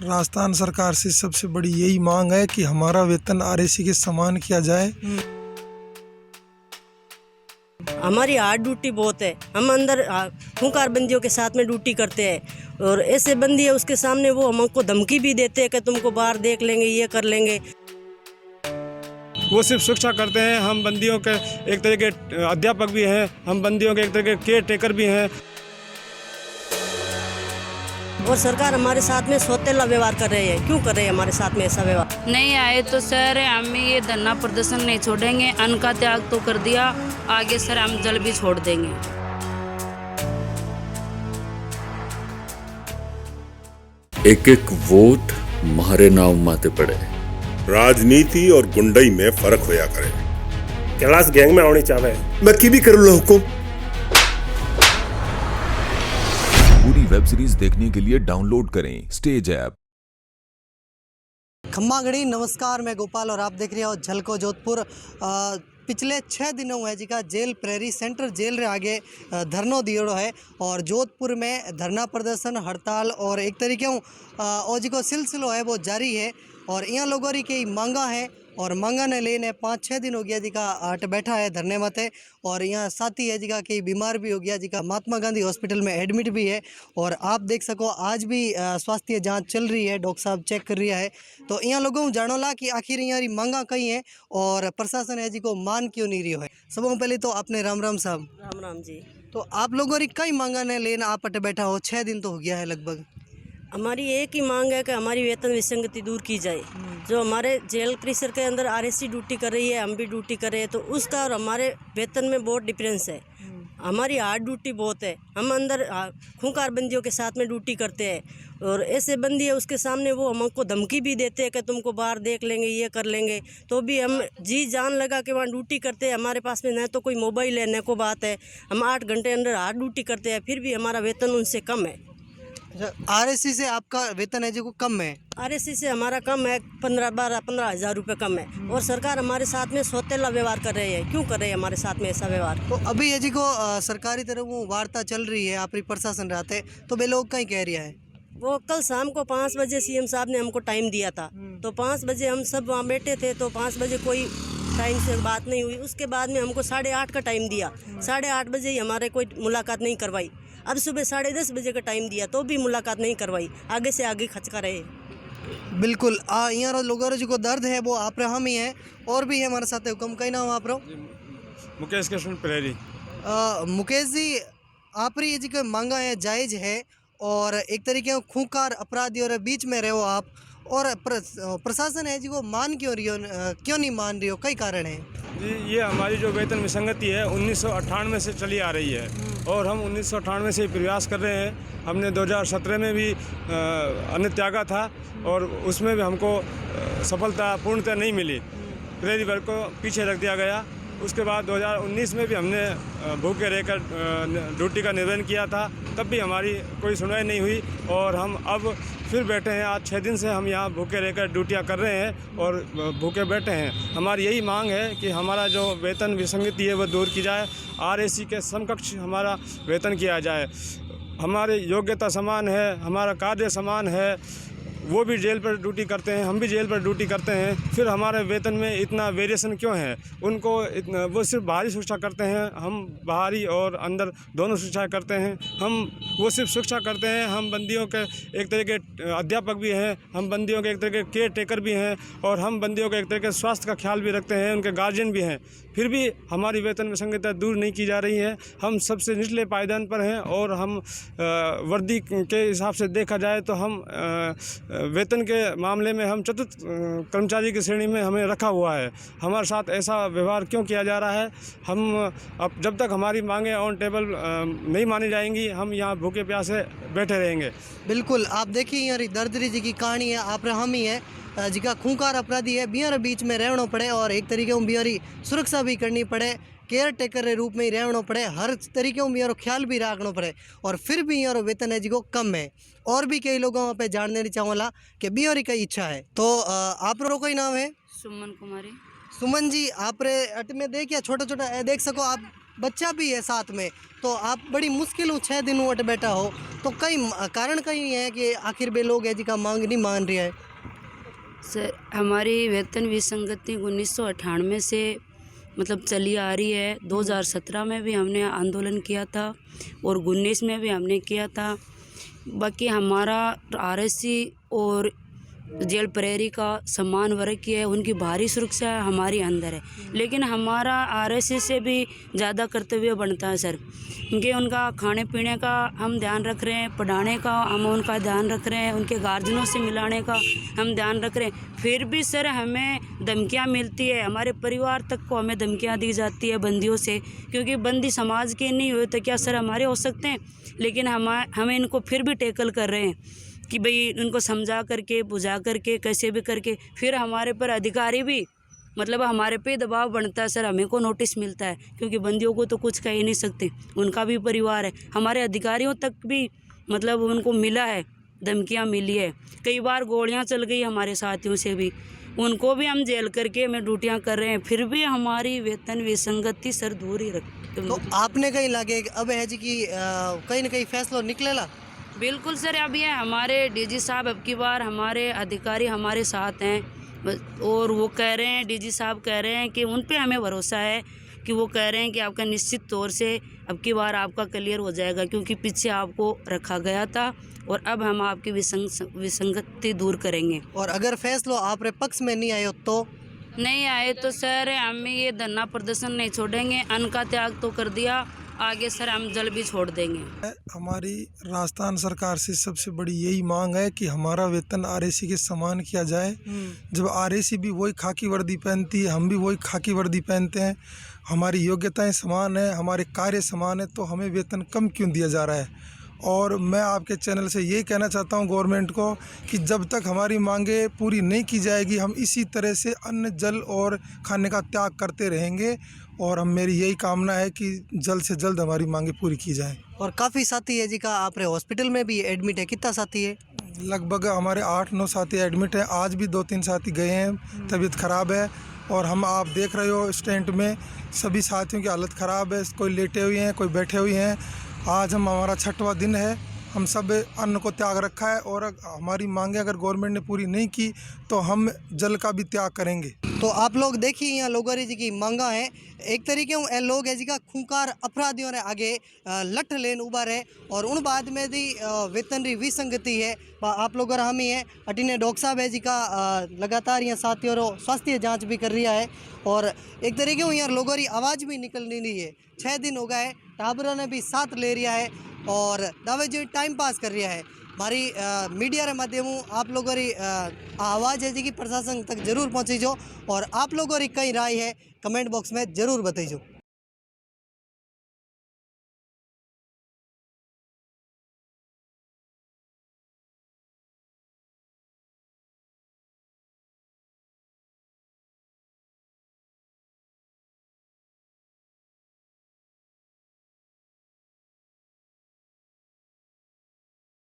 राजस्थान सरकार से सबसे बड़ी यही मांग है कि हमारा वेतन आरएसी के समान किया जाए। हमारी हार्ड ड्यूटी बहुत है, हम अंदर खूंखार बंदियों के साथ में ड्यूटी करते हैं और ऐसे बंदी है उसके सामने वो हमको धमकी भी देते हैं कि तुमको बाहर देख लेंगे, ये कर लेंगे। वो सिर्फ शिक्षा करते हैं, हम बंदियों के एक तरह के अध्यापक भी हैं, हम बंदियों के एक तरह के केयर टेकर भी हैं। और सरकार हमारे साथ में सौतेला व्यवहार कर रहे हैं। क्यों कर रहे हैं हमारे साथ में ऐसा व्यवहार? नहीं आए तो सर हम ये धरना प्रदर्शन नहीं छोड़ेंगे, अन्न का त्याग तो कर दिया, आगे सर हम जल भी छोड़ देंगे। एक एक वोट मारे नाम माते पड़े। राजनीति और गुंडई में फर्क होया करे। कैलाश गैंग में आनी चाहे मैं की भी करूँ हुकुम। पूरी वेब सीरीज देखने के लिए डाउनलोड करें स्टेज ऐप। खम्मागढ़ी नमस्कार, मैं गोपाल और आप देख रहे हो झलको जोधपुर। पिछले 6 दिनों है जिका जेल प्रेरी सेंट्रल जेल रे आगे धरनो दियोड़ो है और जोधपुर में धरना प्रदर्शन हड़ताल और एक तरीके और जिको सिलसिलो है वो जारी है। और यहाँ लोगों की कई मांगा है और मांगा ने लेने 5-6 दिन हो गया जिका अट बैठा है धरने मते। और यहाँ साथी है जिका कई बीमार भी हो गया, जिका महात्मा गांधी हॉस्पिटल में एडमिट भी है। और आप देख सको आज भी स्वास्थ्य जांच चल रही है, डॉक्टर साहब चेक कर रहा है। तो यहाँ लोगों को जानोला कि आखिर यहाँ मांगा कई है और प्रशासन है जिको मान क्यों नहीं रही है। सबसे पहले तो अपने राम राम साहब। राम राम जी। तो आप लोगों की कई मांगा ने लेना आप अट बैठा हो, 6 दिन तो हो गया है लगभग। हमारी एक ही मांग है कि हमारी वेतन विसंगति दूर की जाए। जो हमारे जेल परिसर के अंदर आरएसी ड्यूटी कर रही है, हम भी ड्यूटी कर रहे हैं, तो उसका और हमारे वेतन में बहुत डिफरेंस है। हमारी हार्ड ड्यूटी बहुत है, हम अंदर खूंखार बंदियों के साथ में ड्यूटी करते हैं और ऐसे बंदी है उसके सामने वो हमको धमकी भी देते हैं कि तुमको बाहर देख लेंगे, ये कर लेंगे। तो भी हम जी जान लगा के वहाँ ड्यूटी करते हैं। हमारे पास में न तो कोई मोबाइल है न कोई बात है, हम 8 घंटे अंदर हार्ड ड्यूटी करते हैं, फिर भी हमारा वेतन उनसे कम है। आरएसी से आपका वेतन है जो कम है? आरएसी से हमारा कम है, 15 हज़ार रुपये कम है। और सरकार हमारे साथ में सौतेला व्यवहार कर रहे हैं। क्यों कर रहे हैं हमारे साथ में ऐसा व्यवहार? तो अभी ये जी को सरकारी तरफ वो वार्ता चल रही है, आप प्रशासन रहते तो वे लोग कहीं कह रहा है। वो कल शाम को 5 बजे सीएम साहब ने हमको टाइम दिया था, तो 5 बजे हम सब वहाँ बैठे थे, तो 5 बजे कोई टाइम से बात नहीं हुई। उसके बाद में हमको 8:30 का टाइम दिया, 8:30 बजे ही हमारे कोई मुलाकात नहीं करवाई। अब सुबह 10:30 बजे का टाइम दिया तो भी मुलाकात नहीं करवाई, आगे से आगे खचका रहे। बिल्कुल यहाँ लोगों जो दर्द है वो आप हम ही है और भी है हमारे साथ। हुक्म कहीं ना हो आप मुकेश कृष्ण प्रेरी। मुकेश जी, आप जी का मांगा है जायज़ है और एक तरीके से खूंखार अपराधियों और बीच में रहो आप, और प्रशासन है जी को मान क्यों रही हो, क्यों नहीं मान रही हो, कई कारण है जी? ये हमारी जो वेतन विसंगति है 1998 से चली आ रही है और हम 1998 से प्रयास कर रहे हैं। हमने 2017 में भी अन्न त्यागा था और उसमें भी हमको सफलता पूर्णतः नहीं मिली, प्रेरी वर्ग को पीछे रख दिया गया। उसके बाद 2019 में भी हमने भूखे रहकर ड्यूटी का निर्वहन किया था, तब भी हमारी कोई सुनवाई नहीं हुई और हम अब फिर बैठे हैं। आज 6 दिन से हम यहाँ भूखे रहकर ड्यूटियाँ कर रहे हैं और भूखे बैठे हैं। हमारी यही मांग है कि हमारा जो वेतन विसंगति है वह दूर की जाए, आरएसी के समकक्ष हमारा वेतन किया जाए। हमारी योग्यता समान है, हमारा कार्य समान है, वो भी जेल पर ड्यूटी करते हैं, हम भी जेल पर ड्यूटी करते हैं, फिर हमारे वेतन में इतना वेरिएशन क्यों है? उनको वो सिर्फ बाहरी शिक्षा करते हैं, हम बाहरी और अंदर दोनों शिक्षा करते हैं। वो सिर्फ शिक्षा करते हैं, हम बंदियों के एक तरह के अध्यापक भी हैं, हम बंदियों के एक तरह के केयर टेकर भी हैं और हम बंदियों के एक तरह के स्वास्थ्य का ख्याल भी रखते हैं, उनके गार्जियन भी हैं। फिर भी हमारी वेतन विसंगति दूर नहीं की जा रही है। हम सबसे निचले पायदान पर हैं और हम वर्दी के हिसाब से देखा जाए तो हम वेतन के मामले में हम चतुर्थ कर्मचारी की श्रेणी में हमें रखा हुआ है। हमारे साथ ऐसा व्यवहार क्यों किया जा रहा है? हम अब जब तक हमारी मांगें ऑन टेबल नहीं मानी जाएंगी, हम यहाँ भूखे प्यासे बैठे रहेंगे। बिल्कुल, आप देखिए यहाँ दर्दरी जी की कहानी है, आप हम ही है जिका खूंखार अपराधी है, बिहार बीच में रहना पड़े और एक तरीके से बिहारी सुरक्षा भी करनी पड़े, केयर टेकर के रूप में ही रहना पड़े, हर तरीके में यारो ख्याल भी रखना पड़े और फिर भी यारो वेतन है जो कम है। और भी कई लोगों पे जानने चाहूँगा कि बिहारी की इच्छा है। तो आप लोगों का नाम है? सुमन कुमारी। सुमन जी, आप अट में देखिए छोटा छोटा देख सको आप बच्चा भी है साथ में, तो आप बड़ी मुश्किल 6 दिन अट बैठा हो, तो कई कारण कहीं है कि आखिर बे लोग है जी का मांग नहीं मान रहा है। सर हमारी वेतन विसंगति 1998 से मतलब चली आ रही है। 2017 में भी हमने आंदोलन किया था और 19 में भी हमने किया था। बाकी हमारा आरएससी और जेल प्रहरी का समान वर्ग की है, उनकी भारी सुरक्षा हमारी अंदर है, लेकिन हमारा आरएससी से भी ज़्यादा कर्तव्य बनता है सर, क्योंकि उनका खाने पीने का हम ध्यान रख रहे हैं, पढ़ाने का हम उनका ध्यान रख रहे हैं, उनके गार्जियनों से मिलाने का हम ध्यान रख रहे हैं। फिर भी सर हमें धमकियां मिलती है, हमारे परिवार तक को हमें धमकियां दी जाती है बंदियों से, क्योंकि बंदी समाज के नहीं हुए तो क्या सर हमारे हो सकते हैं, लेकिन हम इनको फिर भी टैकल कर रहे हैं कि भाई उनको समझा करके बुझा करके कैसे भी करके। फिर हमारे पर अधिकारी भी मतलब हमारे पे दबाव बनता है सर, हमें को नोटिस मिलता है, क्योंकि बंदियों को तो कुछ कह ही नहीं सकते, उनका भी परिवार है। हमारे अधिकारियों तक भी मतलब उनको मिला है, धमकियां मिली है, कई बार गोलियां चल गई हमारे साथियों से भी, उनको भी हम जेल करके हमें ड्यूटियां कर रहे हैं, फिर भी हमारी वेतन विसंगति सर दूर ही रखते। तो आपने कहीं लगे अब है जी कि कहीं ना कहीं फैसला निकलेला। बिल्कुल सर, अब ये हमारे डीजी साहब अब की बार हमारे अधिकारी हमारे साथ हैं और वो कह रहे हैं, डीजी साहब कह रहे हैं कि उन पे हमें भरोसा है कि वो कह रहे हैं कि आपका निश्चित तौर से अब की बार आपका क्लियर हो जाएगा, क्योंकि पीछे आपको रखा गया था और अब हम आपकी विसंगति दूर करेंगे। और अगर फैसला आपके पक्ष में नहीं आए तो नहीं आए तो सर हम ये धरना प्रदर्शन नहीं छोड़ेंगे, अन्न का त्याग तो कर दिया, आगे सर हम जल भी छोड़ देंगे। हमारी राजस्थान सरकार से सबसे बड़ी यही मांग है कि हमारा वेतन आरएसी के समान किया जाए। जब आरएसी भी वही खाकी वर्दी पहनती है, हम भी वही खाकी वर्दी पहनते हैं, हमारी योग्यताएं समान है, हमारे कार्य समान है, तो हमें वेतन कम क्यों दिया जा रहा है। और मैं आपके चैनल से यही कहना चाहता हूं गवर्नमेंट को कि जब तक हमारी मांगे पूरी नहीं की जाएगी, हम इसी तरह से अन्न जल और खाने का त्याग करते रहेंगे। और मेरी यही कामना है कि जल्द से जल्द हमारी मांगे पूरी की जाए। और काफ़ी साथी है जी का आपरे हॉस्पिटल में भी एडमिट है, कितना साथी है? लगभग हमारे 8-9 साथी एडमिट हैं, आज भी 2-3 साथी गए हैं, तबीयत ख़राब है। और हम आप देख रहे हो स्टेंट में सभी साथियों की हालत ख़राब है, कोई लेटे हुए हैं, कोई बैठे हुए हैं। आज हमारा 6वां दिन है, हम सब अन्न को त्याग रखा है और हमारी मांगे अगर गवर्नमेंट ने पूरी नहीं की तो हम जल का भी त्याग करेंगे। तो आप लोग देखिए यहाँ लोगों जी की मांगा है, एक तरीके ए लोग है जी का खूंखार अपराधियों ने आगे लठ लेन उबा रहे और उन बाद में भी वेतन री विसंगति है। आप लोग हम ही है अटीने डॉक्टर साहब है जी का लगातार यहाँ साथियों रो स्वास्थ्य जांच भी कर रहा है और एक तरीके यहाँ लोगों की आवाज़ भी निकल नहीं रही है। 6 दिन हो गए, टाबरों ने भी साथ ले रहा है और दावे जो टाइम पास कर रहा है। हमारी मीडिया के माध्यम आप लोगों की आवाज़ है जी की प्रशासन तक जरूर पहुँची जो और आप लोगों की कई राय है कमेंट बॉक्स में जरूर बताइए।